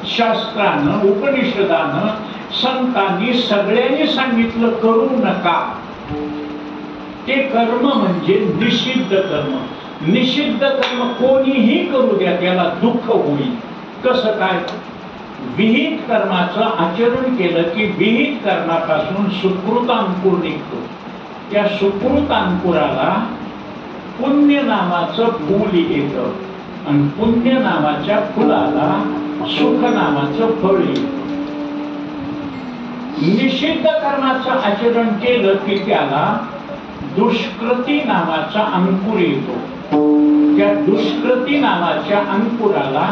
शास्त्रानं, उपनिषदानं, संतांनी सगळ्यांनी सांगितलं करू नका, ते कर्म म्हणजे निषिद्ध कर्म. निषिद्ध कर्म कोणीही करू द्या त्याला दुःख होईल. कसं काय? विहित कर्माचं आचरण केलं की विहित कर्मापासून सुकृत अंकुर निघतो. त्या सुकृत अंकुराला पुण्य नावाचं फूल येतं आणि पुण्य नावाच्या फुलाला सुख नावाचं फळ येतं. निषिद्ध कर्माचं आचरण केलं की त्याला दुष्कृती नावाचा अंकुर येतो. त्या दुष्कृती नावाच्या अंकुराला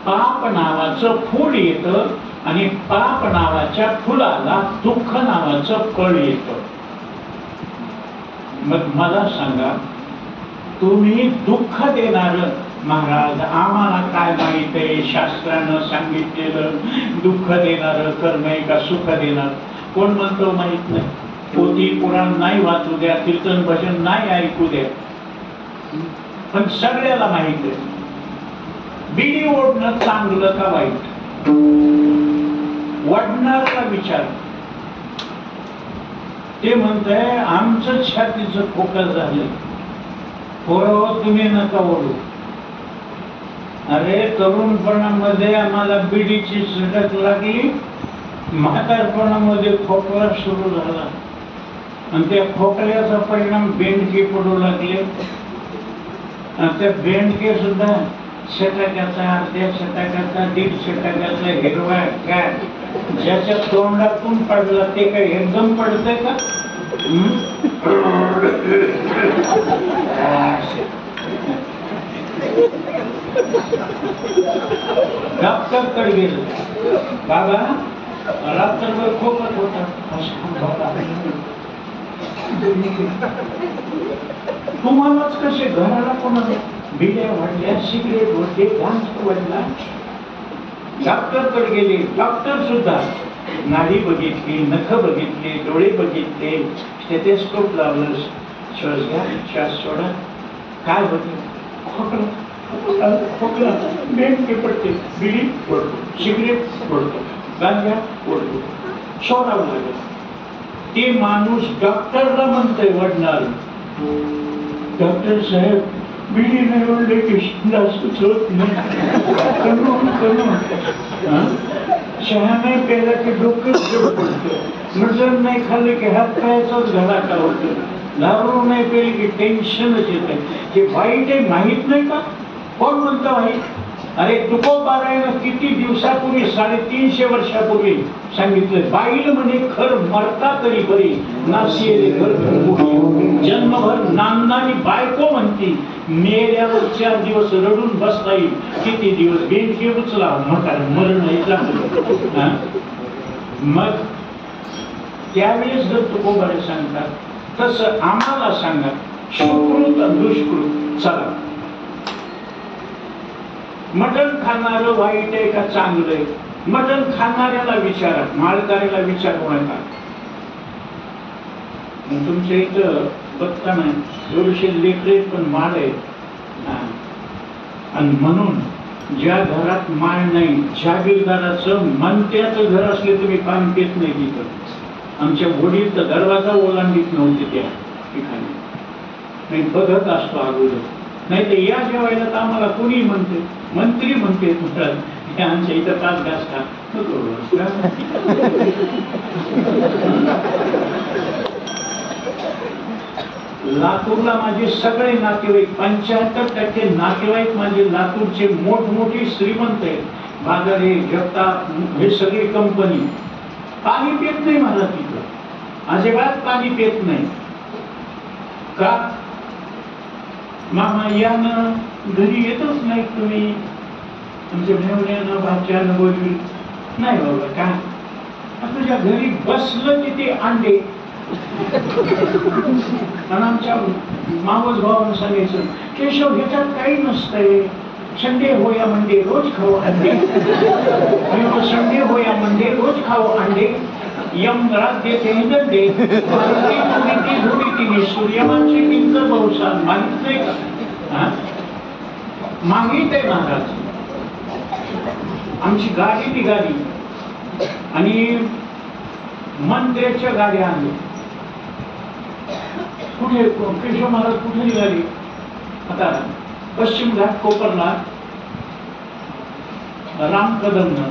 पाप नावाचं फूल येतं आणि पाप नावाच्या फुलाला दुःख नावाचं फळ येतं. मग मला सांगा, तुम्ही दुःख देणार महाराज आम्हाला काय माहित आहे? शास्त्रानं सांगितलेलं दुःख देणार कर्म आहे का सुख देणार? कोण म्हणतो माहित नाही. पोथी पुराण नाही वाचू द्या, कीर्तन भजन नाही ऐकू द्या, पण सगळ्याला माहित आहे बिडी ओढणं चांगलं का वाईट? वडणाऱ्याला विचार. ते म्हणतंय आमचं छातीचं खोकं झालं, पोरं तुम्ही नका ओढू. अरे तरुणपणामध्ये आम्हाला बिडीची झटक लागली, म्हातारपणामध्ये खोकला सुरू झाला आणि त्या खोकल्याचा परिणाम बेंडके पडू लागले. आणि त्या बेंडके सुद्धा 100 टक्क्याचा, अर्ध्या 100 टक्क्याचा, 1.5 टक्क्याचा हिरवा काय ज्याच्या तोंडातून पडला ते काय एकदम पडतंय का? डॉक्टर कडे गेलो, बाबा रात्रभर खोकत होता. तुम्हालाच कसे घराला कोणाला बिड्या वाढल्या, सिगरेट होते, गांज वाढला. डॉक्टर कडे गेले, डॉक्टर सुद्धा नाडी बघितली, नख बघितले, डोळे बघितले, स्टेथोस्कोप लावलं, श्वास घ्या, श्वास सोडा, काय होते? खोकला, खोकला, बेंके पडते, बिडी ओढतो, सिगरेट ओढतो, गांजा ओढतो, सोडावं लागेल. ते माणूस डॉक्टरला म्हणतोय वडणार, डॉक्टर साहेब बिडी नाही ओढले की सुचत नाही, चहा नाही प्यायला की डोकं पडतं, मटण नाही खाल्लं की हात पायाचाच घडाटा होतो, दारू नाही प्यायली की टेन्शनच येत आहे. हे वाईट आहे माहित नाही का? कोण म्हणतं वाईट? अरे तुकोबारायनं किती दिवसापूर्वी, 350 वर्षापूर्वी सांगितलं, बाईल म्हणे खर मरता तरी बरी, नाशिये घर घरगुती, जन्मभर नांदानी बायको म्हणती, मेल्यावर 4 दिवस रडून बसता येईल, किती दिवस बेंकी उचला म्हातार मरण नाही. मग त्यावेळेस जर तुकोबारे सांगतात तसं आम्हाला सांगा, सुकृत दुष्कृत. चला, मटण खाणारं वाईट आहे का चांगलं आहे? मटण खाणाऱ्याला विचारा, माळकऱ्याला विचारू नका. तुमच्या इथं बघता नाही, 200 लेकरे पण माळ आहेत. आणि म्हणून ज्या घरात माळ नाही, जागीरदाराचं मनत्याचं घर असले तुम्ही पाणी पेत नाही तिथं. आमच्या वडील तर दरवाजा ओलांडीत नव्हते त्या ठिकाणी, नाही बघत असतो अगोदर. नाही तर या जेवायला तर आम्हाला कोणी म्हणते, मंत्री म्हणते, आमच्या इथं 5 घास खा. लातूरला माझे सगळे नातेवाईक, 75% नातेवाईक माझे लातूरचे मोठमोठे श्रीमंत आहेत. बाजारे, जगताप, हे सगळी कंपनी. पाणी पेत नाही मला तिथं, अजिबात पाणी पेत नाही. का? मामा यानं घरी येतच नाही तुम्ही, आमच्या मेवण्यानं भाच्यानं बोलवी नाही. बाबा काय तुझ्या घरी बसलं की ते अंडे. आणि आमच्या मावस भावानं सांगायचं, केशव ह्याच्यात काही नसतंय, संडे हो या मंडे रोज खाओ अंडे, संडे हो या मंडे रोज खाओ अंडे, यम रात देते हैं दंडे, सूर्यमानची किंमत बहुसान माहित नाही का? माहित आहे महाराज. आमची गाडी निघाली आणि मंत्र्याच्या गाड्या आणल्या. कुठे केशव महाराज कुठे निघाली? आता पश्चिम घाट कोपरला राम कदमनं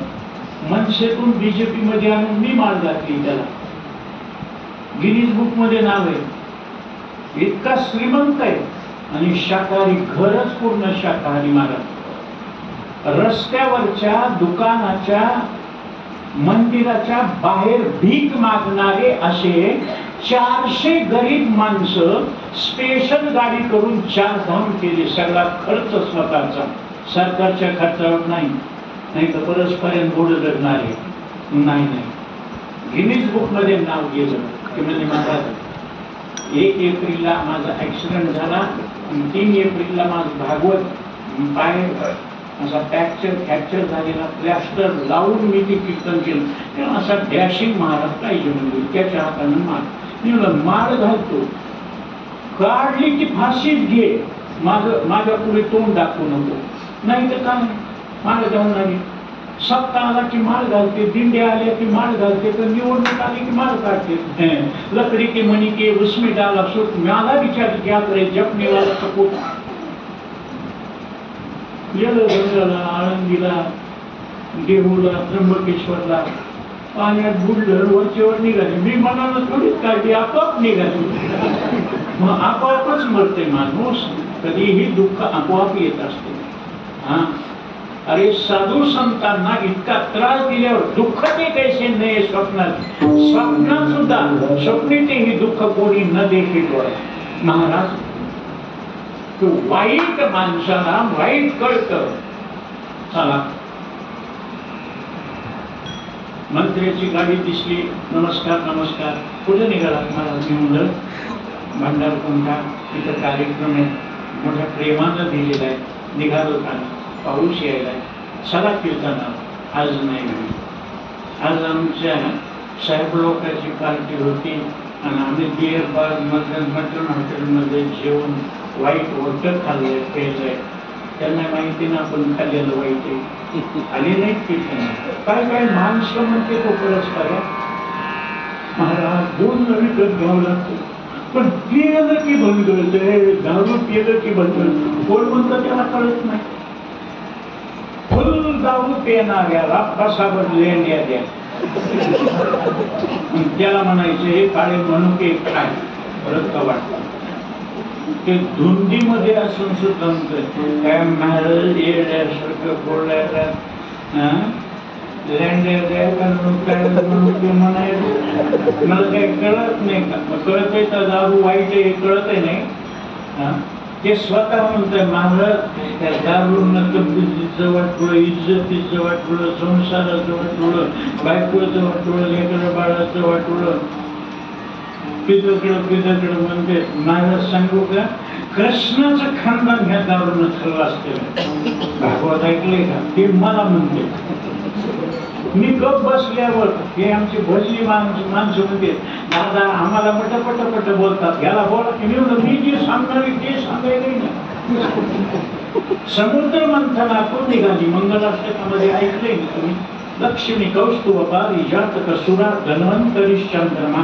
मनसेतून बीजेपी मध्ये आणून मी माळ घातली. त्याला गिनीज बुक मध्ये नाव आहे. इतका श्रीमंत आहे आणि शाकाहारी, घरच पूर्ण शाकाहारी महाराज. रस्त्यावरच्या दुकानाच्या, मंदिराच्या बाहेर भीक मागणारे असे 400 गरीब माणसं स्पेशल गाडी करून 4 धाम केले. सगळा खर्च स्वतःचा, सरकारच्या खर्चावर नाही. नाही तर परस्परांत गोड जगणारे नाही. गिनीज बुक मध्ये नाव गेलं की म्हणजे महाराज 1 एप्रिलला माझा ऍक्सिडेंट झाला, 3 एप्रिलला माझं भागवत पाय असा फ्रॅक्चर झालेला, प्लॅस्टर लावून मी ते कीर्तन केलं. तेव्हा असा डॅशिंग महाराज पाहिजे म्हणजे त्याच्या हातानं माळ घालतो. काढली की फाशीच घे, माझ्या पुढे तोंड दाखवू नको. नाही तर काय, माळ जाऊन आली. सप्ताह आला की माळ घालते, दिंड्या आल्या की माळ घालते, तर निवडणूक आली की माळ काढते. लकडी के मनी के उसमें डाला सूट, मला विचार क्या करे जपने वाला सपूत. गेलं आळंदीला, देहूला, त्र्यंबकेश्वरला, पाण्यात बुडलं, वरचेवर निघाले. मी मनानं थोडीच काढली, आपोआप निघाली. मग आपोआपच मरते माणूस. कधीही दुःख आपोआप येत असते. अरे साधू संतांना इतका त्रास दिल्यावर दुःख ते कैसे नाही स्वप्नात, स्वप्नात सुद्धा स्वप्नेतेही दुःख कोणी न देखील महाराज. तो वाईट माणसाला वाईट कळतं. चला मंत्र्याची गाडी दिसली, नमस्कार नमस्कार, कुठे निघाला महाराज? मी म्हणलं भंडारकुंठा, तिथं कार्यक्रम आहे, मोठ्या प्रेमानं दिलेला आहे, निघालो का? पाऊस यायला आहे, चला कीर्तनाला. आज नाही गेली. आज आमच्या साहेब लोकांची पार्टी होती आणि आम्ही बिअर बार मटन हॉटेलमध्ये जेवण वाईट वरटं खाल्लंय पेलंय. त्यांना माहिती ना आपण खाल्लेलं वाईट आहे. आले नाहीत कीर्तन. काय काय माणसं म्हणते तो परस्पर महाराज 2 विकत घ्यावं लागतं, पण पिलं की बंद, दारू पिलं की बंद. कोण म्हणतं त्याला कळत नाही. फुल दारू पिणाऱ्याला बसावर लेंड्या द्या, त्याला म्हणायचे हे काळे मनुके काय परत का वाटतं. ते धुंदीमध्ये असून सुद्धा काय महाराज येण्यासारखं बोलायला म्हणायचं. मला काही कळत नाही का? कळतंय तर दारू वाईट आहे कळत आहे नाही. ते स्वतः म्हणतंय महाराज त्या दारूनं तब्येतीचं वाटलं, इज्जतीचं वाटलं, संसाराचं वाटलं, बायकोचं वाटलं, लेकरं बाळाचं वाटलं, पितकडं म्हणते. महाराज सांगू का? कृष्णाचं खानदान ह्या दारूनं खाल्लं असतं. भागवत ऐकलंय का? ते मला म्हणते. मी गप बसल्यावर हे आमची भजली माणसं म्हणते दादा आम्हाला पट बोलतात, याला बोला की मी जे सांगणार ते सांगायला ना. समुद्र मंथनातून निघाली. मंगलाष्टकामध्ये ऐकलंय ना तुम्ही? लक्ष्मी कौस्तुभ पारिजातक सुरा धन्वंतरी चंद्रमा.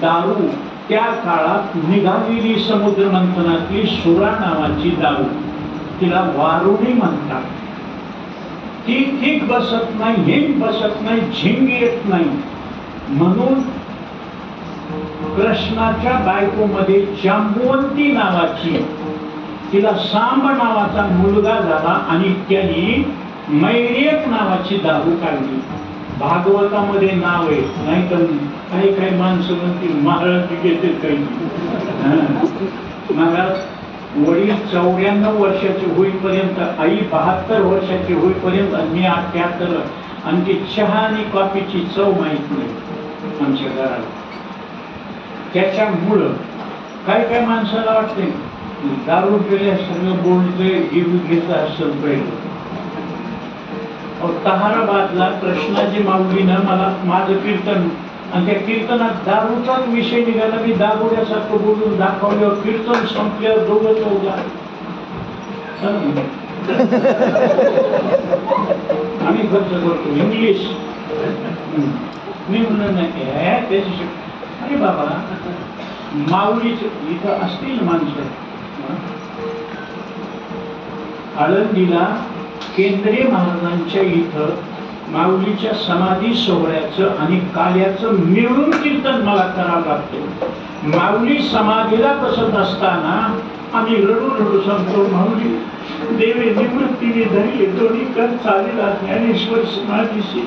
दारू त्या काळात निघालेली समुद्र मंथनातली सुरा नावाची दारू, तिला वारुणी म्हणतात. ती ठीक बसत नाही, हिंग बसत नाही, झिंग येत नाही. म्हणून कृष्णाच्या बायकोमध्ये जांबुवंती नावाची, तिला सांब नावाचा मुलगा झाला आणि त्यांनी मैरेक नावाची दारू काढली. भागवतामध्ये नाव आहे. नाही तर काही माणसं म्हणतील महाराज घेते काही. महाराज वडील 94 वर्षाचे होईपर्यंत, आई 72 वर्षाची होईपर्यंत, मी 78, आणि ती चहा आणि कॉफीची चव माहित नाही आमच्या घराला. त्याच्यामुळं काय माणसाला वाटते दारू पिल्या सगळं बोलतोय घेत असेल पहिलं. ताहाराबादला कृष्णाजी माऊलीनं मला माझं कीर्तन, आणि त्या कीर्तनात दारूचाच विषय निघाला. मी दारुड्यासारखं बोलून दाखवल्यावर कीर्तन संपल्यावर दोघं चौघा आम्ही खर्च करतो इंग्लिश. मी म्हणलं नाही त्याची. अरे बाबा माऊलीच इथं असतील माणसं. आळंदीला केंद्रीय महाराजांच्या इथं माऊलीच्या समाधी सोहळ्याचं आणि काल्याचं मिळून कीर्तन मला करावं लागतं. माऊली समाधीला बसत असताना आम्ही रडू सांगतो माऊली देवे निवृत्तीने धरले दोन्ही कर चालेला ज्ञानेश्वर समाधीशी.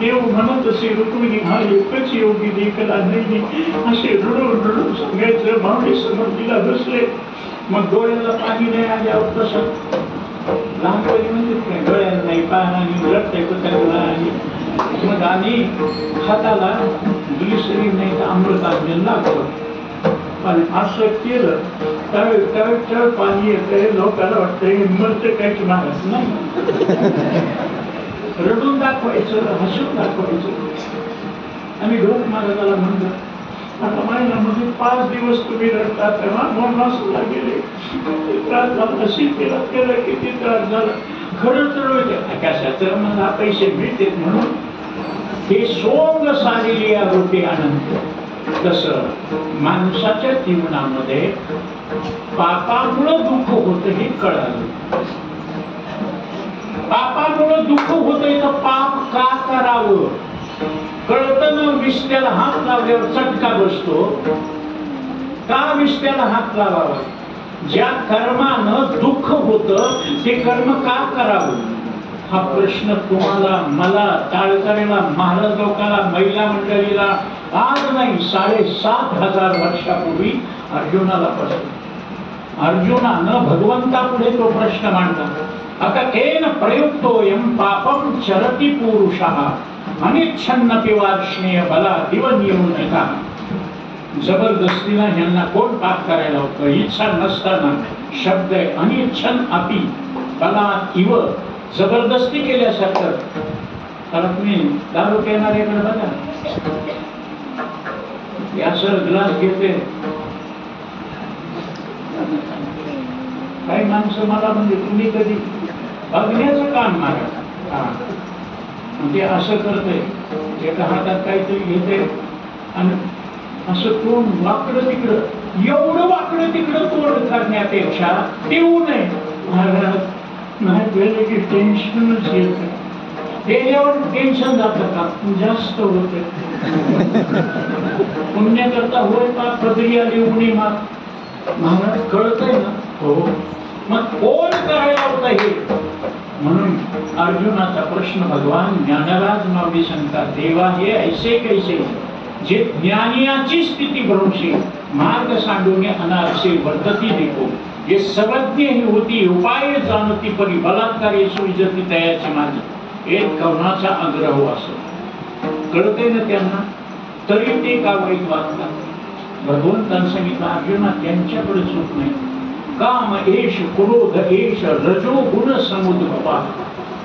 देव म्हणत असे रुक्मिणी हा एकच योगी देखला नाही. असे रडू सांगायचं. माऊली समाधीला बसले. मग डोळ्याला पाणी नाही आल्यावर कसं लहानपणी म्हणजे डोळ्याला नाही पाणी रडतंय कुत्र्याला. आणि मग आम्ही हाताला ग्लिसरीन नाही तर अमृतांजन लागतो. पण असं केलं तर पाणी येतंय. लोकांना वाटतंय मरतं काहीच मागत नाही. रडून दाखवायचं, हसून दाखवायचं. आम्ही ढोक महाराजाला म्हणतो आता महिन्यामध्ये 5 दिवस तुम्ही रडता तेव्हा मोनासला गेले. त्रास झाला, अशी केलं किती त्रास झाला. खरं तर कशाचं मला पैसे मिळते म्हणून हे सोंग सालेली या रोटी आनंद. कसं माणसाच्या जीवनामध्ये पापामुळं दुःख होतं हे कळालं. पापामुळं दुःख होतंय तर पाप का करावं कळतं ना. विष्ट्याला हात लावल्यावर चटका बसतो. का विष्ट्याला हात लावावा? ज्या कर्मानं दुःख होतं ते कर्म का करावं हा प्रश्न तुम्हाला, मला, टाळकरेला, महाराज लोकांना, महिला मंडळीला आज नाही 7,500 वर्षापूर्वी अर्जुनाला पडला. अर्जुनानं भगवंतापुढे तो प्रश्न मांडला. आता केन प्रयुक्तोयम पापम चरति पुरुषः अनिच्छन्नपि वार्ष्णेय बला दिव नियोजिता. जबरदस्तीनं यांना कोण पाप करायला होतं? इच्छा नसताना. शब्द आहे अनिच्छन अपि बला इव, जबरदस्ती केल्यासारखं. तर तुम्ही दारू पिणाऱ्याकडे बघा, या सर ग्लास घेते. काही माणसं मला म्हणजे तुम्ही कधी बघण्याचं काम मारा, ते असं करते, एका हातात काहीतरी घेते आणि असं तोंड वाकडं तिकडं, एवढं वाकडं तिकडं तोंड करण्यापेक्षा देऊ नये. महाराज नाही गेलं की टेन्शनच येत. त्याच्यावर टेन्शन जातं का जास्त होते. पुण्य करता होय का पदरी आली उणी माग. महाराज कळतंय ना? हो. मग कोण करायला होता हे? म्हणून अर्जुनाचा प्रश्न भगवान ज्ञानराज माऊली सांगतात, देवा हे ऐसे कैसे जे ज्ञानियाची स्थिती भ्रंशी मार्ग सांडून अनारसे वर्तती देखो. जे सर्वज्ञ ही होती उपाय जाणती परी बलात्कार सुविजती तयाचे माझे एक करुणाचा आग्रह असो. कळते ना त्यांना, तरी ते का वाईट वागतात? भगवंतांनी सांगितलं अर्जुना त्यांच्याकडे चूक नाही. काम एष क्रोध एष रजो गुण समुद्भवा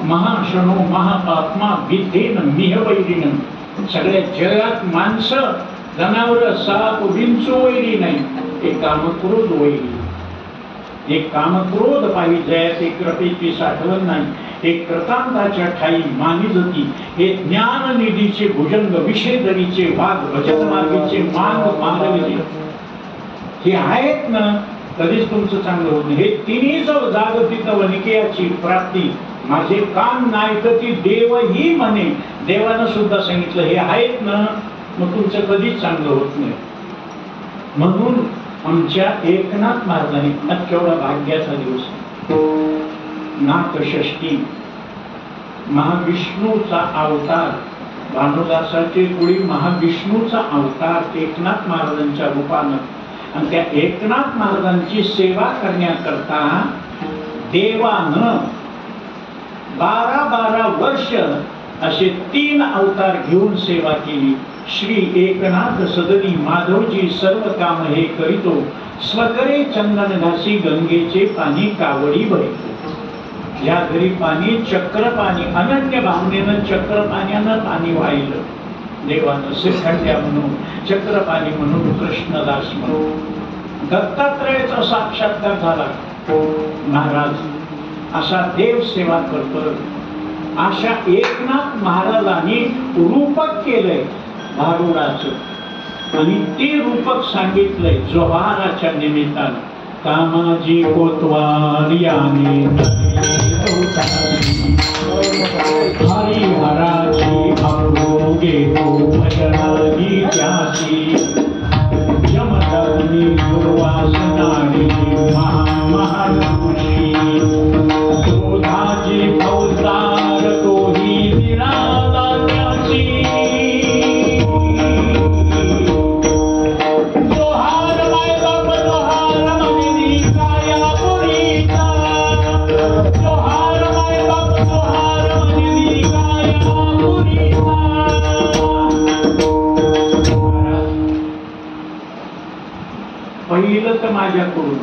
महाशनो महापात्मा विद्धेन मिहवैरिण. सगळ्या जगात माणसं जनावर साप विंचू वैरी नाही, एक कामक्रोध वैरी. एक कामक्रोध पाहिजे जयात एक कृपेची साठवण नाही. एक कृतांताच्या ठाई मानिजती हे ज्ञान निधीचे भुजंग विषेदरीचे वाघ भजन मार्गीचे मांग मानवले हे आहेत ना, कधीच तुमचं चांगलं होत नाही. हे तिन्ही जर जागतिक वनिकेयाची प्राप्ती माझे काम नाही तर ती देवही म्हणे. देवानं सुद्धा सांगितलं हे आहेत ना, मग तुमचं कधीच चांगलं होत नाही. म्हणून आमच्या एकनाथ महाराजांनी आज केवढा भाग्याचा दिवस, नाथषष्ठी, महाविष्णूचा अवतार, भानुदासाचे कुळी महाविष्णूचा अवतार एकनाथ महाराजांच्या रूपानं. आणि त्या एकनाथ महाराजांची सेवा करण्याकरता देवानं 12 वर्ष असे 3 अवतार घेऊन सेवा केली. श्री एकनाथ सदनी माधवजी सर्व काम हे करीतो, स्वकरे चंदन घासी गंगेचे पाणी कावडी भरितो. या घरी पाणी चक्र पाणी अनन्य भावनेनं चक्र पाण्यानं पाणी वाहिलं. देवानं श्रीखंड्या म्हणून चक्र पाणी म्हणून कृष्णदास म्हणून दत्तात्रयाचा साक्षात्कार झाला. महाराज असा देव सेवा करतो. अशा एकनाथ महाराजांनी रूपक केलंय भारुडाचं आणि ते रूपक सांगितलंय जोहाराच्या निमित्तानं. कामाजी कोतवारियाने हरिहराची अवरोगे भजनागी त्याची यमदग्नी दुर्वासनाडी महामहाऋषी क्रोधाची अवतार तोही निराला त्याची. पहिलं तर माझ्याकडून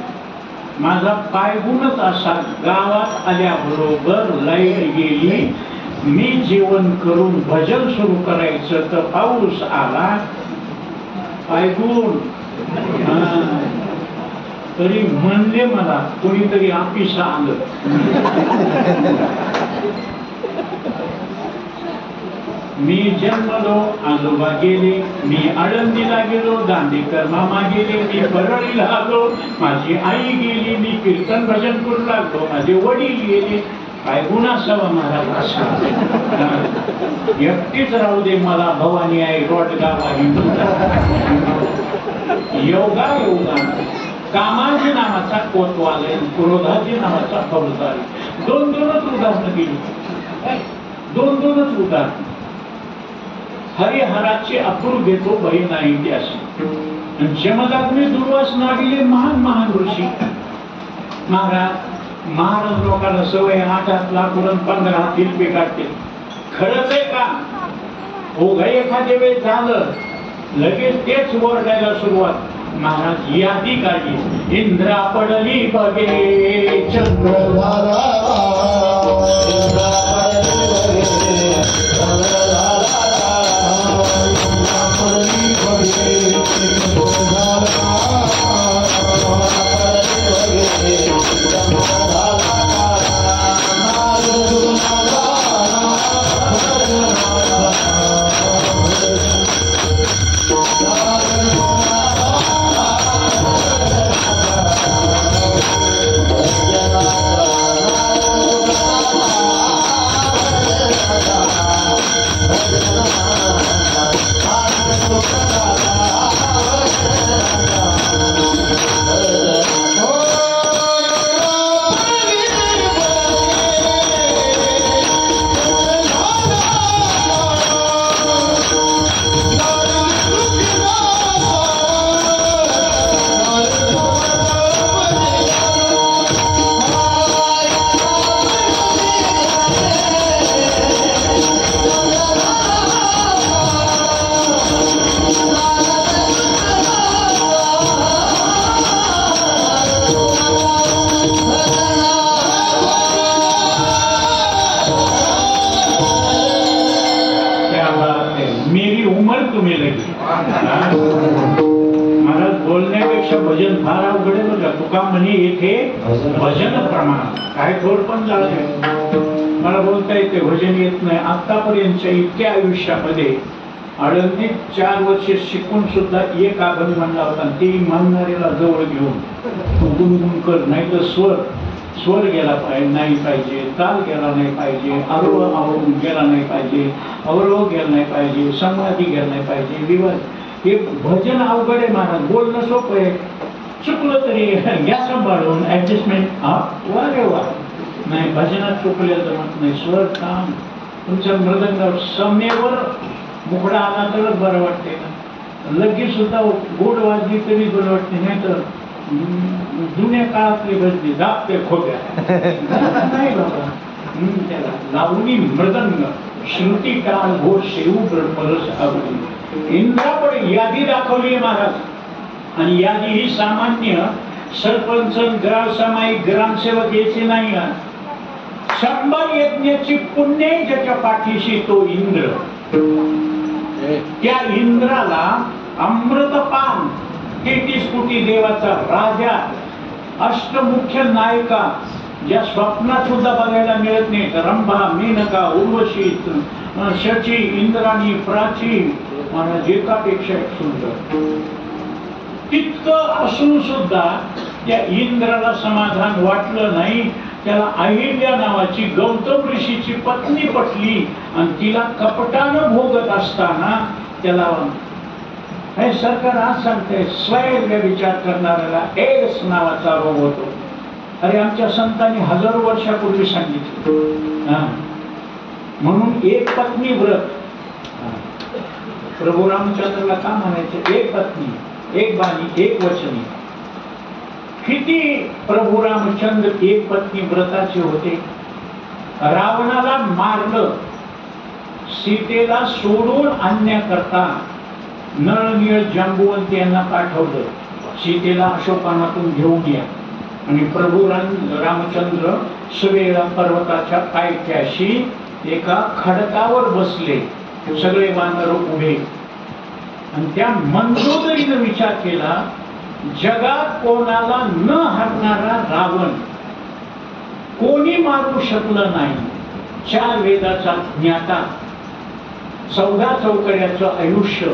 माझा पायगुणच असा, गावात आल्याबरोबर लाईट गेली, मी जेवण करून भजन सुरू करायचं तर पाऊस आला. पायगुण तरी म्हणले मला कोणीतरी आपिस आलं. मी जन्मलो आजोबा गेले, मी आळंदीला गेलो, दांडेकर मामा गेले, मी परळीला आलो, माझी आई गेली, मी कीर्तन भजन करू लागलो, माझे वडील गेले. काय गुण असावा महाराज? एकटीच राहू दे मला भवानी आई रोडगाव आहे. योगा योगा कामाजी नावाचा कोतवाल, क्रोधाजी नावाचा फौजदार, 2 उदाहरणं दिली. दोन दोनच उदार. हरिहराचे अपूर घेतो भय नाही ते असे. जमदग्नी दुर्वास नागिले महान महान ऋषी. महाराज लोकांना सवय 8 लाख 15 तिलपे काढते. खरंच आहे का? हो ग, एखाद्या वेळेस झालं लगेच तेच ओरडायला सुरुवात. महाराज यादी काढली. इंद्रा पडली बगे चंद्रधारा, भजन फार अवघड आहे बघा. तुका म्हणे येथे भजन प्रमाण काय थोड पण झालं. मला बोलता येते भजन येत नाही. आतापर्यंतच्या इतक्या आयुष्यामध्ये आळंदीत 4 वर्ष शिकून सुद्धा एक अभंग म्हणला होता. ते म्हणणाऱ्याला जवळ घेऊन गुणगुण कर, नाही तर स्वर गेला पाहिजे नाही पाहिजे, ताल गेला नाही पाहिजे, आरोह गेला नाही पाहिजे, अवरोह गेला नाही पाहिजे, संवादी गेला नाही पाहिजे, विवाद. हे भजन अवघड आहे महाराज. बोलणं सोपं आहे, चुकलं तरी घ्या सांभाळून ऍडजस्टमेंट. वा रे वा. नाही, भजनात चुकल्या जमत नाही. स्वर काम तुमच्या मृदंगावर समयेवर मुखडा आला तरच बरं वाटते ना. लगेच सुद्धा गोड वाजली तरी बरं वाटते. नाही तर जुन्या काळातली भजनी दाबते खोट्या नाही बाबा. त्याला लावणी मृदंग श्रुती काळ घोष शेऊ परस आवडी. इंद्रापुढे यादी दाखवली महाराज. आणि यादी ही सामान्य सरपंच, ग्रामसामायिक, ग्रामसेवक याची नाही. 100 यज्ञाची पुण्य ज्याच्या पाठीशी तो इंद्र. त्या इंद्राला अमृतपान 33 कोटी देवाचा राजा, अष्टमुख्य नायिका ज्या स्वप्नात सुद्धा बघायला मिळत नाही, रंभा, मेनका, उर्वशी, शची, इंद्राणी, प्राची, एकापेक्षा एक सुंदर. तितकं असून सुद्धा त्या इंद्राला समाधान वाटलं नाही. त्याला अहिल्या नावाची गौतम ऋषीची पत्नी पटली आणि तिला कपटानं भोगत असताना त्याला हे सरकार आज सांगते स्वयं विचार करणाऱ्याला एड्स नावाचा रोग होतो. अरे आमच्या संतांनी हजारो वर्षापूर्वी सांगितलं. म्हणून एक पत्नी व्रत. प्रभू रामचंद्रला का म्हणायचं? एक पत्नी, एक बाणी, एक वचनी. किती प्रभू रामचंद्र एक पत्नी व्रताचे होते. रावणाला मारलं, सीतेला सोडून आणण्याकरता नळनीळ जांबुवंत यांना पाठवलं. सीतेला अशोकवनातून घेऊन या. आणि प्रभू रामचंद्र सवेळा पर्वताच्या पायथ्याशी एका खडकावर बसले. सगळे वानर उभे. आणि त्या मंदोदरीनं विचार केला, जगात कोणाला न हरणारा रावण कोणी मारू शकलं नाही. 4 वेदाचा ज्ञाता, 14 चौकड्याचं आयुष्य,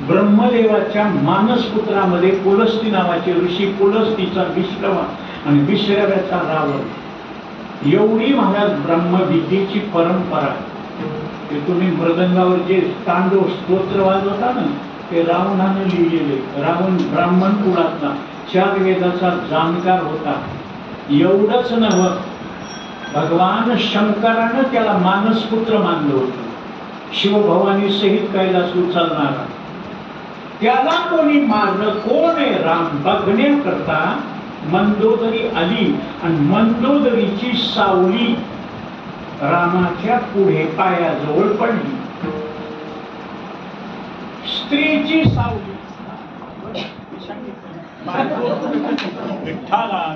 ब्रह्मदेवाच्या मानसपुत्रामध्ये पुलस्ती नावाचे ऋषी, पुलस्तीचा विश्रवा आणि विश्रव्याचा रावण. एवढी महाराज ब्रह्मविद्येची परंपरा. ते तुम्ही मृदंगावर जे तांडव स्तोत्र वाजवता ना, ते रावणानं लिहिलेले. रावण ब्राह्मण कुळातला, 4 वेदाचा जाणकार होता. एवढंच नव्हतं, भगवान शंकरानं त्याला मानसपुत्र मानलं होतं, शिवभवानी सहित कैलास उचलणारा. त्याला कोणी मारलं? कोण आहे? राम. बघण्याकरता मंदोदरी आली आणि मंदोदरीची सावली रामाच्या पुढे पायाजवळ पडली. स्त्रीची सावली. विठ्ठला